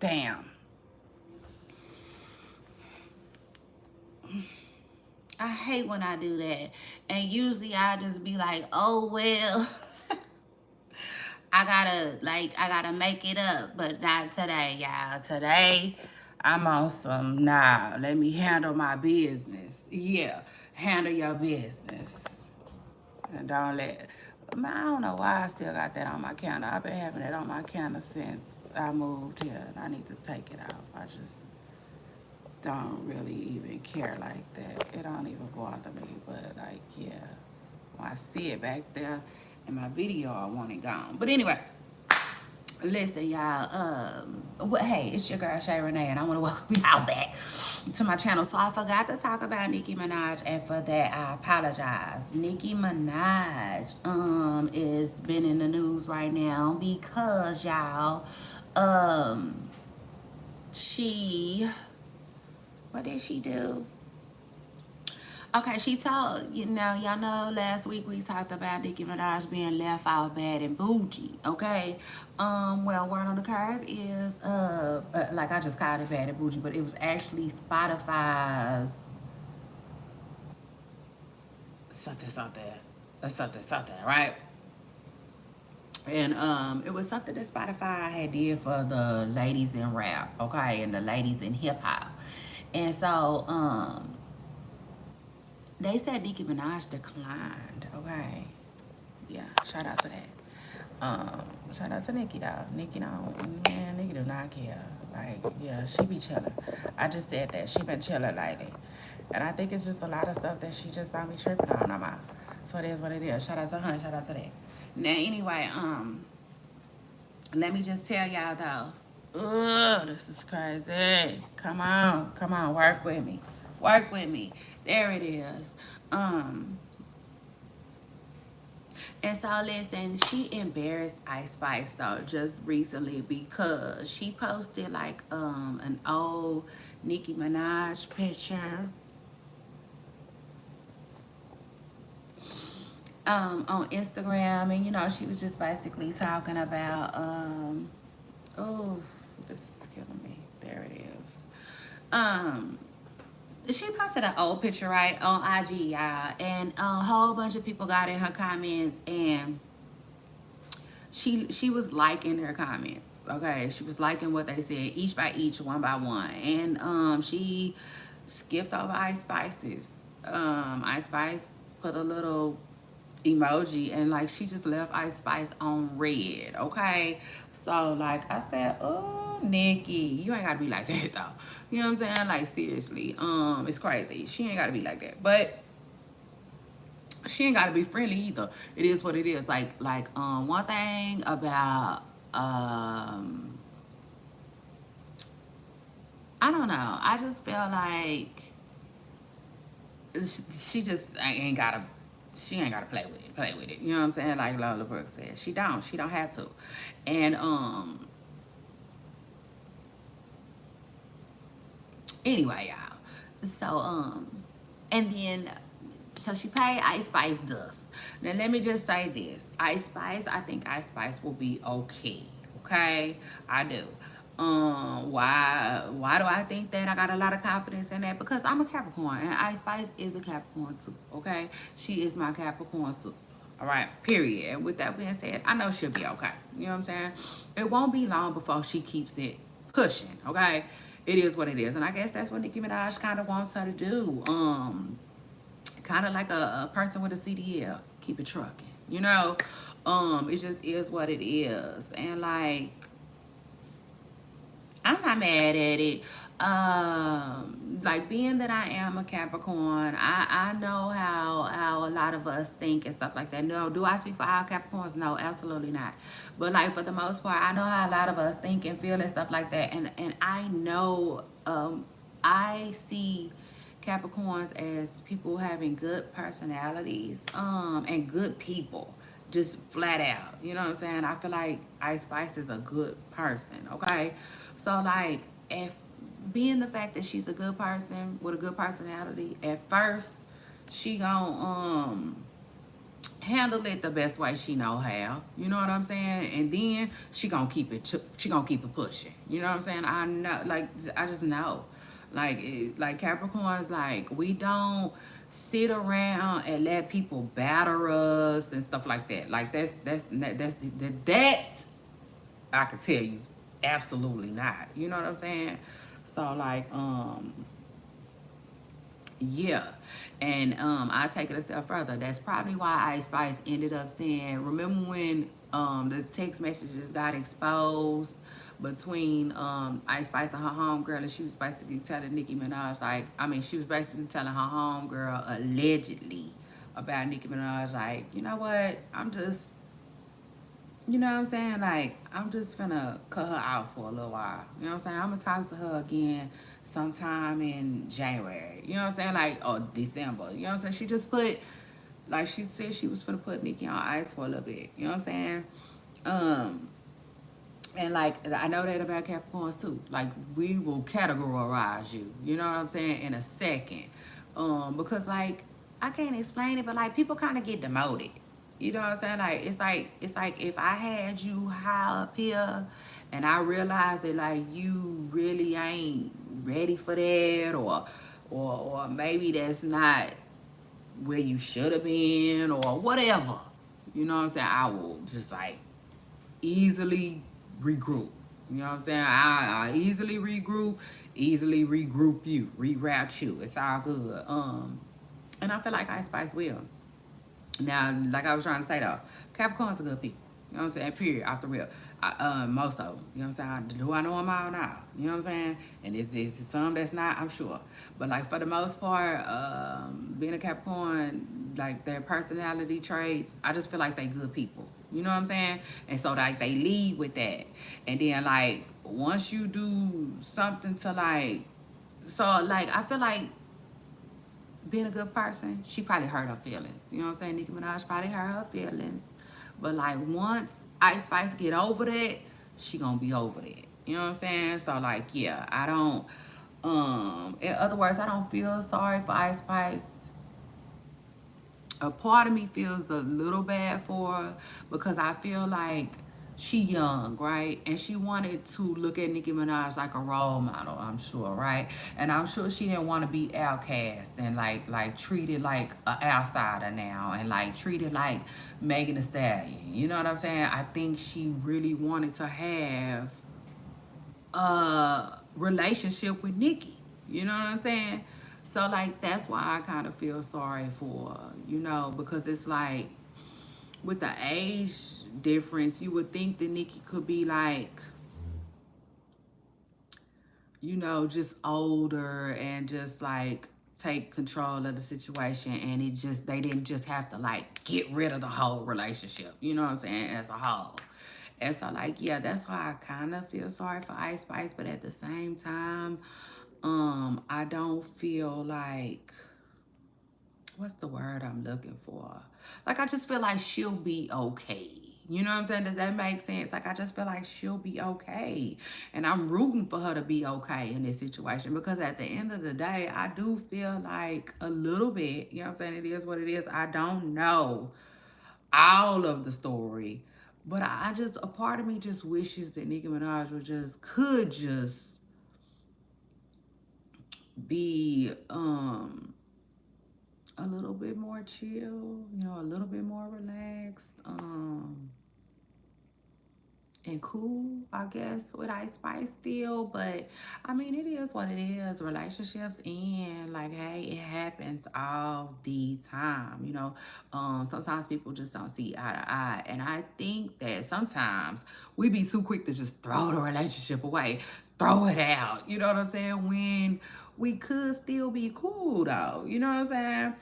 Damn. I hate when I do that. And usually I just be like, oh well. I gotta make it up, but not today, y'all. Today I'm on some nah, let me handle my business. Yeah, handle your business. And don't let man, I don't know why I still got that on my counter. I've been having it on my counter since I moved here and I need to take it off. I just don't really even care like that. It don't even bother me, but like yeah. When I see it back there in my video, I want it gone. But anyway, listen, y'all. Hey, it's your girl Shay Renee, and I want to welcome y'all back to my channel. So I forgot to talk about Nicki Minaj, and for that I apologize. Nicki Minaj is been in the news right now because y'all, um, she what did she do? Okay, she told, y'all know last week we talked about Nicki Minaj being left out bad and bougie, okay? Well, Word on the Curb is, like I just called it bad and bougie, but it was actually Spotify's something, something, something, something, right? And it was something that Spotify had did for the ladies in rap, okay, and the ladies in hip hop. And so, they said Nicki Minaj declined, okay? Yeah, shout out to that. Shout out to Nicki though. Nicki don't, man, Nicki do not care. Like, yeah, she be chilling. I just said that. She been chilling lately. And I think it's just a lot of stuff that she just don't be tripping on no more. So it is what it is. Shout out to her, shout out to that. Now anyway, let me just tell y'all though. Ugh, this is crazy. Come on, work with me. Work with me. There it is. And so listen, she embarrassed Ice Spice though just recently because she posted like an old Nicki Minaj picture on Instagram, and she was just basically talking about oh, this is killing me. There it is. Um she posted an old picture right on IG, y'all, and a whole bunch of people got in her comments, and she was liking their comments. Okay, she was liking what they said, each by each, one by one, and she skipped over Ice Spice's. Ice Spice put a little emoji, and like she just left Ice Spice on red. Okay, so like I said, oh Nicki, you ain't gotta be like that though. You know what I'm saying? Like seriously, it's crazy. She ain't gotta be like that, but she ain't gotta be friendly either. It is what it is. One thing about I don't know. I just feel like she just ain't gotta she ain't gotta play with it. You know what I'm saying? Like Lola Brooks said. She don't have to. And anyway, y'all. So and then so she paid Ice Spice dust. Now let me just say this. Ice Spice, I think Ice Spice will be okay. Okay? I do. Why do I think that? I got a lot of confidence in that because I'm a Capricorn and Ice Spice is a Capricorn too. Okay? She is my Capricorn sister. All right, period. And with that being said, I know she'll be okay. You know what I'm saying? It won't be long before she keeps it pushing, okay? It is what it is. And I guess that's what Nicki Minaj kind of wants her to do. Kind of like a person with a CDL, keep it trucking, it just is what it is. And like I'm not mad at it. Like being that I am a Capricorn, I know how a lot of us think and stuff like that. No, do I speak for all Capricorns? No, absolutely not. But like for the most part, I know how a lot of us think and feel and stuff like that. And I know I see Capricorns as people having good personalities, and good people. Just flat out. You know what I'm saying? I feel like Ice Spice is a good person, okay? So like if being the fact that she's a good person with a good personality, at first she gonna handle it the best way she know how. You know what I'm saying? And then she gonna keep it pushing. You know what I'm saying? I know, like, I just know. Like Capricorns, like, we don't sit around and let people batter us and stuff like that. Like, that I could tell you, absolutely not. You know what I'm saying? So, like, yeah. And I take it a step further. That's probably why Ice Spice ended up saying, remember when the text messages got exposed between Ice Spice and her homegirl, and she was basically telling Nicki Minaj, like, I mean, she was basically telling her homegirl allegedly about Nicki Minaj, like, you know what? You know what I'm saying? Like, I'm just gonna cut her out for a little while. You know what I'm saying? I'm gonna talk to her again sometime in January. You know what I'm saying? Like, or December. You know what I'm saying? She just put, like, she said she was gonna put Nicki on ice for a little bit. You know what I'm saying? Um, and like, I know that about Capricorns too. Like, we will categorize you. You know what I'm saying? In a second, because like, I can't explain it, but like, people kind of get demoted. You know what I'm saying? Like, it's like if I had you high up here, and I realized that like you really ain't ready for that, or maybe that's not where you should have been, or whatever. You know what I'm saying? I will just like easily regroup. You know what I'm saying? I easily regroup you, reroute you. It's all good. And I feel like Ice Spice will. Now, like I was trying to say though, Capricorns are good people. You know what I'm saying? Period. Off the real. Most of them. You know what I'm saying? Do I know them all now? You know what I'm saying? And it's some that's not, I'm sure. But like for the most part, being a Capricorn, like their personality traits, I just feel like they good people. You know what I'm saying? And so like they lead with that. And then like once you do something to like, so like I feel like being a good person, she probably hurt her feelings. You know what I'm saying? Nicki Minaj probably hurt her feelings. But like once Ice Spice get over that, she gonna be over that. You know what I'm saying? So like, yeah, I don't in other words, I don't feel sorry for Ice Spice. A part of me feels a little bad for her because I feel like she young, right? And she wanted to look at Nicki Minaj like a role model, I'm sure, right? And I'm sure she didn't want to be outcast and like treated like an outsider now and like treated like Megan Thee Stallion. You know what I'm saying? I think she really wanted to have relationship with Nikki. You know what I'm saying? So like that's why I kind of feel sorry for her, you know, because it's like with the age difference, you would think that Nikki could be like, you know, just older and just like take control of the situation, and it just they didn't just have to like get rid of the whole relationship. You know what I'm saying? As a whole. And so like, yeah, that's why I kind of feel sorry for Ice Spice, but at the same time, I don't feel like, what's the word I'm looking for? Like, I just feel like she'll be okay. You know what I'm saying? Does that make sense? Like, I just feel like she'll be okay. And I'm rooting for her to be okay in this situation because at the end of the day, I do feel like a little bit, you know what I'm saying? It is what it is. I don't know all of the story, but I just, a part of me just wishes that Nicki Minaj could just be, a little bit more chill, you know, a little bit more relaxed, and cool, I guess, with Ice Spice still. But I mean, it is what it is. Relationships end. Like, hey, it happens all the time. You know, sometimes people just don't see eye to eye, and I think that sometimes we be too quick to just throw the relationship away, throw it out. You know what I'm saying? When we could still be cool though. You know what I'm saying?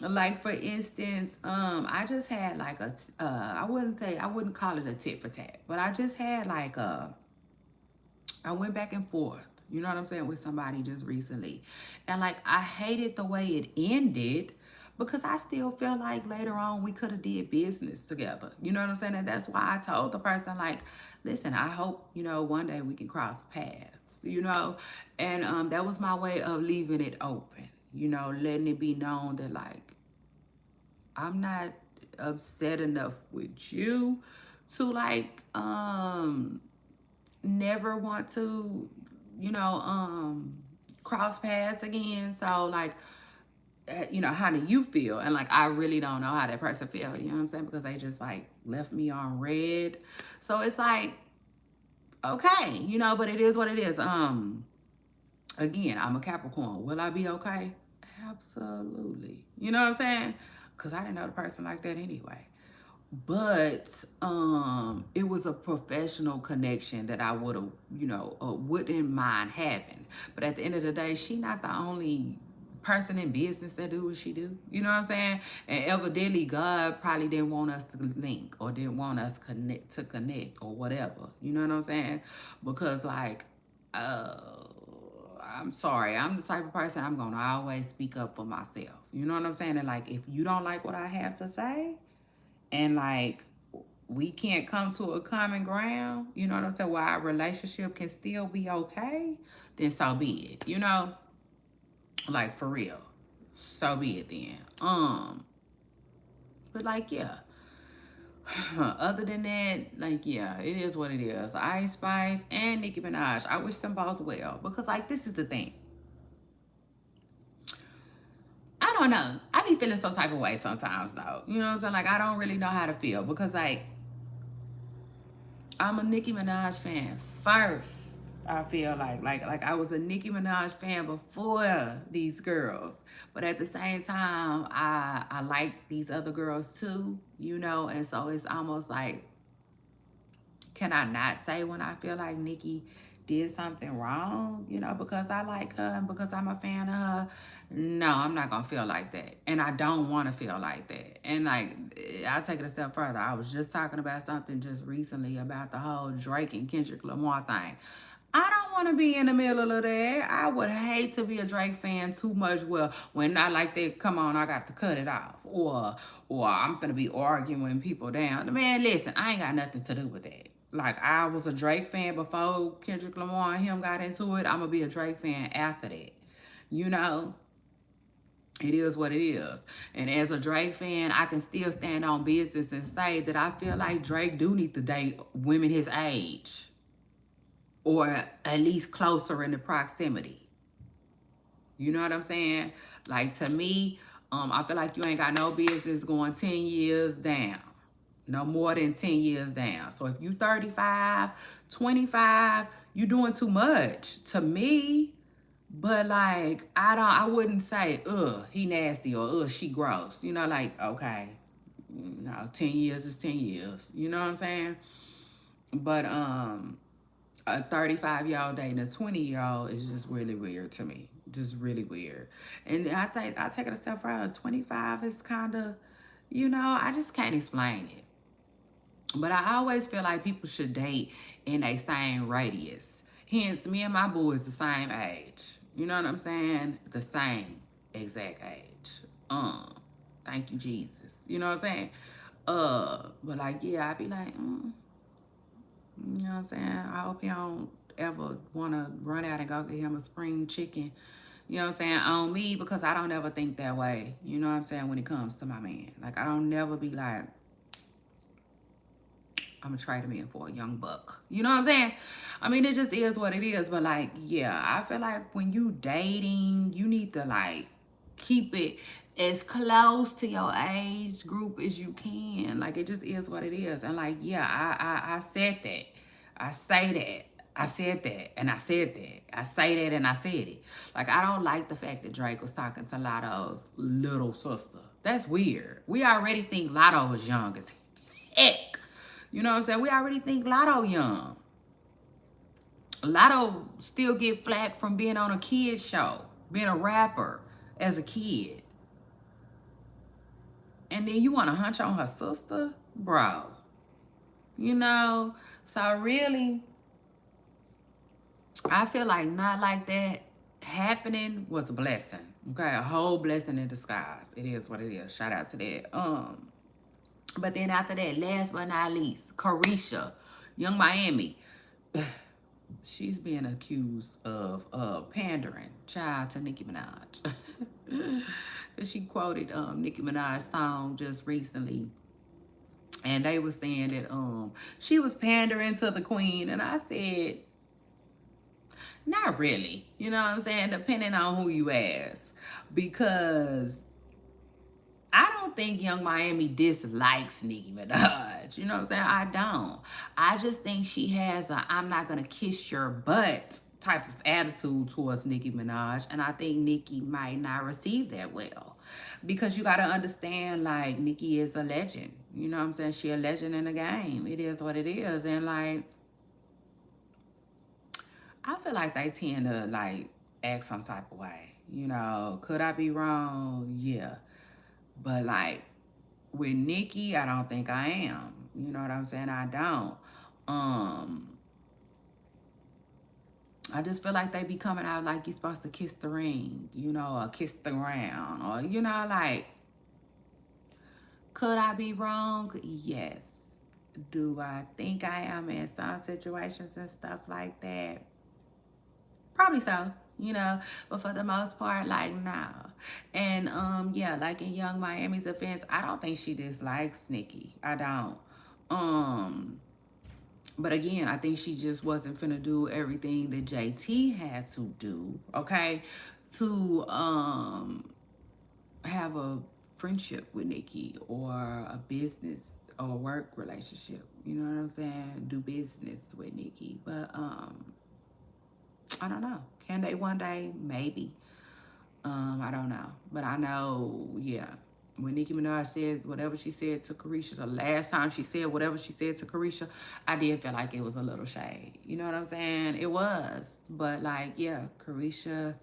Like for instance, I just had like I wouldn't call it a tit for tat, but I just had like I went back and forth, you know what I'm saying, with somebody just recently. And like I hated the way it ended because I still feel like later on we could have did business together. You know what I'm saying? And that's why I told the person, like, listen, I hope, you know, one day we can cross paths, you know? And that was my way of leaving it open, you know, letting it be known that like I'm not upset enough with you to like never want to, you know, cross paths again. So like, you know, how do you feel? And like, I really don't know how that person feel, you know what I'm saying? Because they just like left me on red. So it's like, okay, you know, but it is what it is. Again, I'm a Capricorn. Will I be okay? Absolutely. You know what I'm saying? Because I didn't know the person like that anyway. But it was a professional connection that I would have, you know, wouldn't mind having. But at the end of the day, she not the only person in business that do what she do. You know what I'm saying? And evidently God probably didn't want us to link or didn't want us connect or whatever. You know what I'm saying? Because like I'm sorry, I'm the type of person I'm gonna always speak up for myself. You know what I'm saying? And like if you don't like what I have to say, and like we can't come to a common ground, you know what I'm saying, where our relationship can still be okay, then so be it, you know? Like for real. So be it then. But like yeah. Other than that, like yeah, it is what it is. Ice Spice and Nicki Minaj. I wish them both well. Because like this is the thing. I don't know. I be feeling some type of way sometimes though. You know what I'm saying? Like I don't really know how to feel. Because like I'm a Nicki Minaj fan first. I feel like I was a Nicki Minaj fan before these girls, but at the same time, I like these other girls too, you know, and so it's almost like, can I not say when I feel like Nicki did something wrong, you know, because I like her and because I'm a fan of her? No, I'm not gonna feel like that. And I don't wanna feel like that. And like, I'll take it a step further. I was just talking about something just recently about the whole Drake and Kendrick Lamar thing. I don't want to be in the middle of that. I would hate to be a Drake fan too much. Well, when not like that, come on, I got to cut it off. Or I'm gonna be arguing people down. Man, listen, I ain't got nothing to do with that. Like I was a Drake fan before Kendrick Lamar and him got into it. I'm gonna be a Drake fan after that. You know, it is what it is. And as a Drake fan, I can still stand on business and say that I feel like Drake do need to date women his age, or at least closer in the proximity. You know what I'm saying? Like to me, I feel like you ain't got no business going 10 years down. No more than 10 years down. So if you 35, 25, you doing too much to me. But like I wouldn't say, he nasty or she gross. You know, like, okay. No, 10 years is 10 years. You know what I'm saying? But a 35-year-old dating a 20-year-old is just really weird to me. Just really weird. And I think I take it a step further. 25 is kind of, you know, I just can't explain it. But I always feel like people should date in a same radius. Hence, me and my boo is the same age. You know what I'm saying? The same exact age. Thank you, Jesus. You know what I'm saying? But like, yeah, I'd be like, you know what I'm saying? I hope you don't ever want to run out and go get him a spring chicken, you know what I'm saying, on me, because I don't ever think that way, you know what I'm saying, when it comes to my man. Like, I don't never be like, I'm going to trade him in for a young buck. You know what I'm saying? I mean, it just is what it is. But, like, yeah, I feel like when you dating, you need to, like, keep it as close to your age group as you can. Like, it just is what it is. And, like, yeah, I said that. I say that. I said that, and I said that. I say that, and I said it. Like, I don't like the fact that Drake was talking to Lotto's little sister. That's weird. We already think Lotto was young as heck. You know what I'm saying? We already think Lotto young. Lotto still get flack from being on a kid show, being a rapper as a kid. And then you want to hunch on her sister? Bro. You know? So really, I feel like not like that happening was a blessing. Okay? A whole blessing in disguise. It is what it is. Shout out to that. But then after that, last but not least, Caresha, Young Miami. She's being accused of pandering, child, to Nicki Minaj. Because she quoted Nicki Minaj's song just recently. And they were saying that she was pandering to the queen. And I said, not really. You know what I'm saying? Depending on who you ask. Because I don't think Young Miami dislikes Nicki Minaj. You know what I'm saying? I don't. I just think she has a I'm not gonna kiss your butt type of attitude towards Nicki Minaj. And I think Nicki might not receive that well. Because you gotta understand, like, Nicki is a legend. You know what I'm saying? She a legend in the game. It is what it is. And like, I feel like they tend to like act some type of way. You know, could I be wrong? Yeah. But like with Nicki, I don't think I am. You know what I'm saying? I don't. I just feel like they be coming out like you're supposed to kiss the ring, you know, or kiss the ground, or you know, like, could I be wrong? Yes. Do I think I am in some situations and stuff like that? Probably so, you know, but for the most part, like, no. And yeah, like in Young Miami's offense, I don't think she dislikes Nicki. I don't. But again, I think she just wasn't finna do everything that JT had to do, okay, to have a friendship with Nicki or a business or a work relationship. You know what I'm saying? Do business with Nicki. But I don't know. Can they one day? Maybe. I don't know. But I know, yeah. When Nicki Minaj said whatever she said to Caresha, the last time she said whatever she said to Caresha, I did feel like it was a little shade. You know what I'm saying? It was. But like, yeah, Caresha,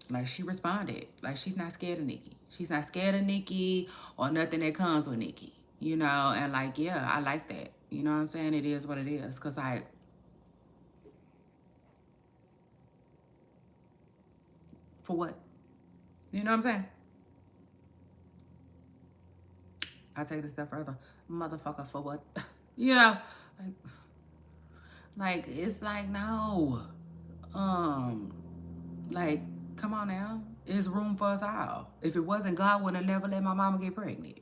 like, she responded. Like, she's not scared of Nicki. She's not scared of Nicki or nothing that comes with Nicki. You know, and like, yeah, I like that. You know what I'm saying? It is what it is. Because like, for what? You know what I'm saying? I take it a step further. Motherfucker, for what? You know, like, it's like, no. Um, like, come on now. There's room for us all. If it wasn't, God wouldn't have never let my mama get pregnant.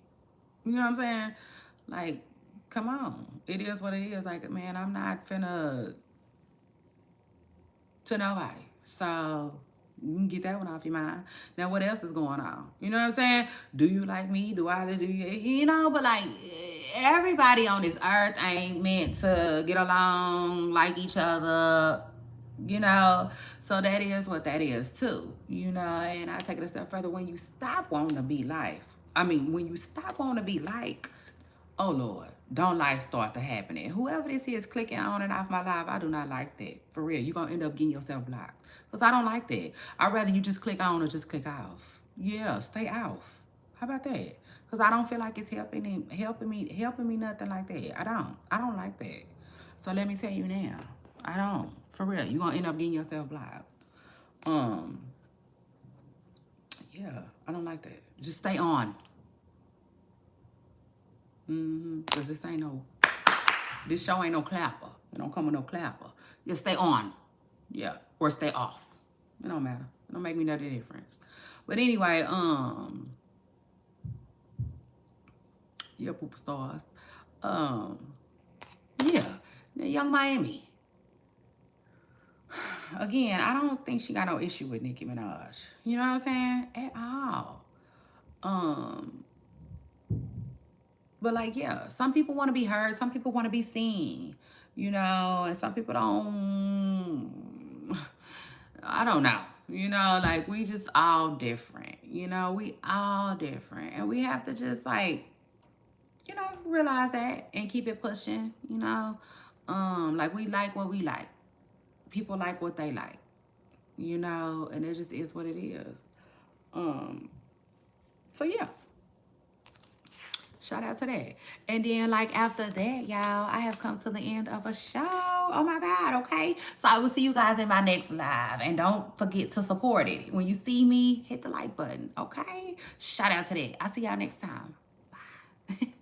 You know what I'm saying? Like, come on. It is what it is. Like, man, I'm not finna to nobody. So you can get that one off your mind. Now, what else is going on? You know what I'm saying? Do you like me? Do I do you? You know, but like, everybody on this earth ain't meant to get along, like each other, you know? So that is what that is too, you know? And I take it a step further. When you stop wanting to be when you stop wanting to be like, oh Lord, don't life start to happening. Whoever this is clicking on and off my life, I do not like that. For real, you're going to end up getting yourself blocked. Because I don't like that. I'd rather you just click on or just click off. Yeah, stay off. How about that? Because I don't feel like it's helping me nothing like that. I don't like that. So let me tell you now, I don't. For real, you're going to end up getting yourself blocked. Yeah, I don't like that. Just stay on. Because this show ain't no clapper. It don't come with no clapper. Just stay on. Yeah. Or stay off. It don't matter. It don't make me no difference. But anyway, yeah, pooper stars. Yeah. Now, Young Miami. Again, I don't think she got no issue with Nicki Minaj. You know what I'm saying? At all. But like, yeah, some people want to be heard. Some people want to be seen, you know, and some people don't, I don't know, you know, like, we just all different, you know, we all different. And we have to just like, you know, realize that and keep it pushing, you know. Like, we like what we like. People like what they like, you know, and it just is what it is. So yeah. Shout out to that. And then, like, after that, y'all, I have come to the end of a show. Oh, my God, okay? So I will see you guys in my next live. And don't forget to support it. When you see me, hit the like button, okay? Shout out to that. I'll see y'all next time. Bye.